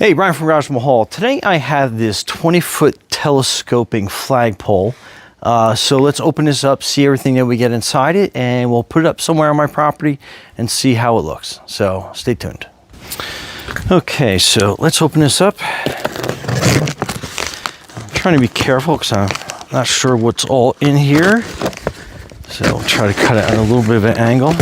Hey, Brian from Garage Mahal. Today I have this 20-foot telescoping flagpole. So let's open this up, see everything that we get inside it, and we'll put it up somewhere on my property and see how it looks. So stay tuned. Okay, so let's open this up. I'm trying to be careful because I'm not sure what's all in here. So I'll try to cut it at a little bit of an angle.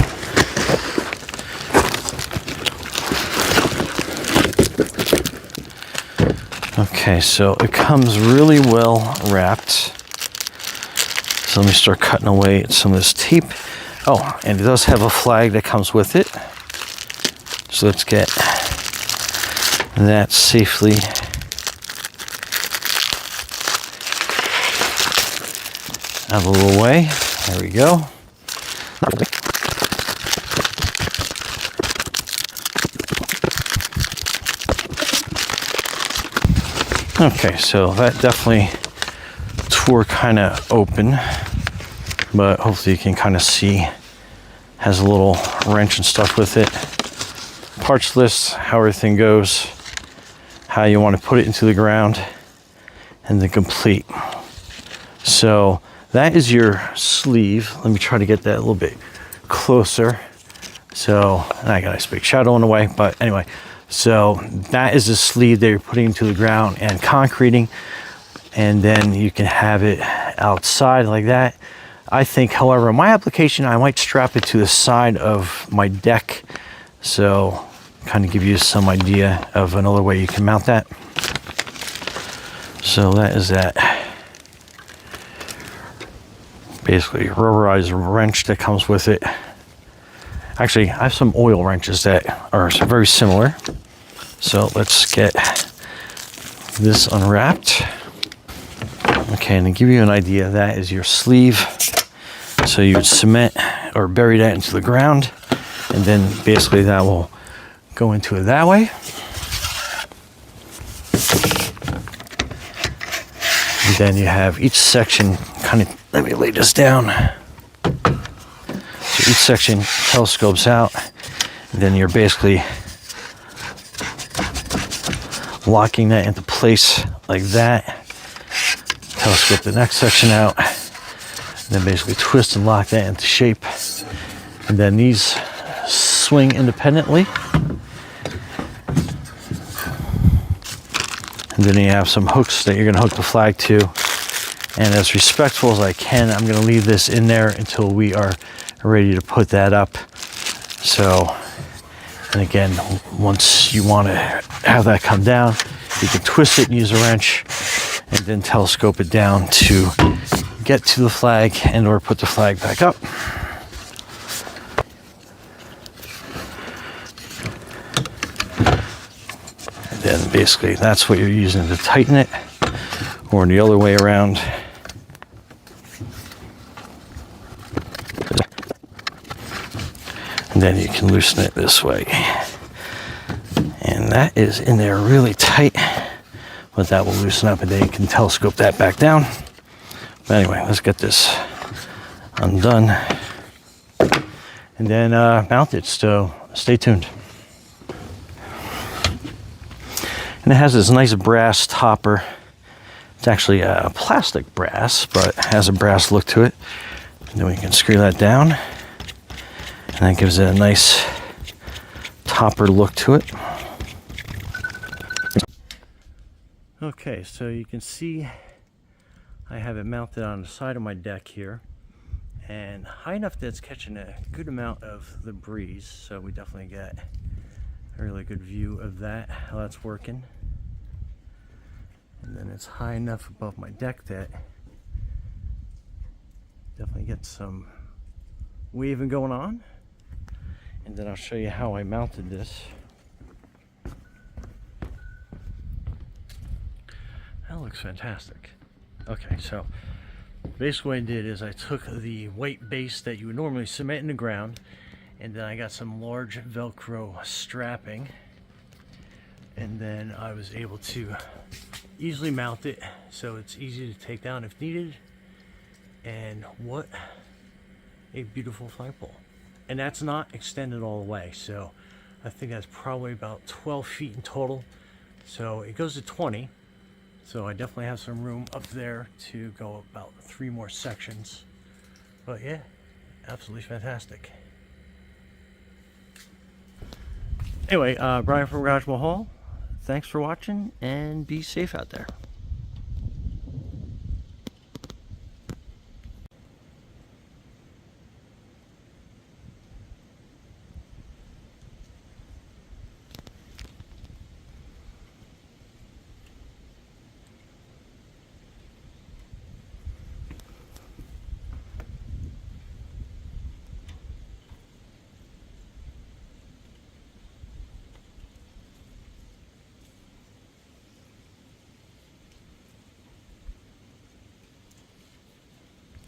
Okay, so it comes really well wrapped. So let me start cutting away at some of this tape. Oh, and it does have a flag that comes with it. So let's get that safely out of the little way. There we go. Okay, so that definitely tore kind of open, but hopefully you can kind of see. Has a little wrench and stuff with it. Parts list, how everything goes, how you want to put it into the ground, and then complete. So that is your sleeve. Let me try to get that a little bit closer. So, and I got a nice big shadow in the way, but anyway. So that is the sleeve that you're putting into the ground and concreting, and then you can have it outside like that. I think, however, in my application, I might strap it to the side of my deck. So kind of give you some idea of another way you can mount that. So that is that. Basically, rubberized wrench that comes with it. Actually, I have some oil wrenches that are very similar. So let's get this unwrapped. Okay, and to give you an idea, that is your sleeve. So you would cement or bury that into the ground, and then basically that will go into it that way. And then you have each section kind of, let me lay this down. So each section telescopes out, and then you're basically locking that into place like that. Telescope the next section out, and then basically twist and lock that into shape. And then these swing independently. And then you have some hooks that you're going to hook the flag to. And as respectful as I can, I'm going to leave this in there until we are ready to put that up. So, and again, once you want to have that come down, you can twist it and use a wrench, and then telescope it down to get to the flag and or put the flag back up. And then basically that's what you're using to tighten it, or the other way around. And then you can loosen it this way. And that is in there really tight, but that will loosen up, and then you can telescope that back down. But anyway, let's get this undone and then mount it. So stay tuned. And it has this nice brass topper. It's actually a plastic brass, but has a brass look to it. And then we can screw that down. And that gives it a nice topper look to it. Okay, so you can see I have it mounted on the side of my deck here, and high enough that it's catching a good amount of the breeze. So we definitely get a really good view of that, how that's working. And then it's high enough above my deck that definitely gets some waving going on. And then I'll show you how I mounted this. That looks fantastic. Okay, so basically what I did is I took the white base that you would normally cement in the ground, and then I got some large Velcro strapping, and then I was able to easily mount it so it's easy to take down if needed. And what a beautiful flagpole. And that's not extended all the way, so I think that's probably about 12 feet in total. So it goes to 20. So I definitely have some room up there to go about 3 more sections. But yeah, absolutely fantastic. Anyway, Brian from Garage Hall, thanks for watching and be safe out there.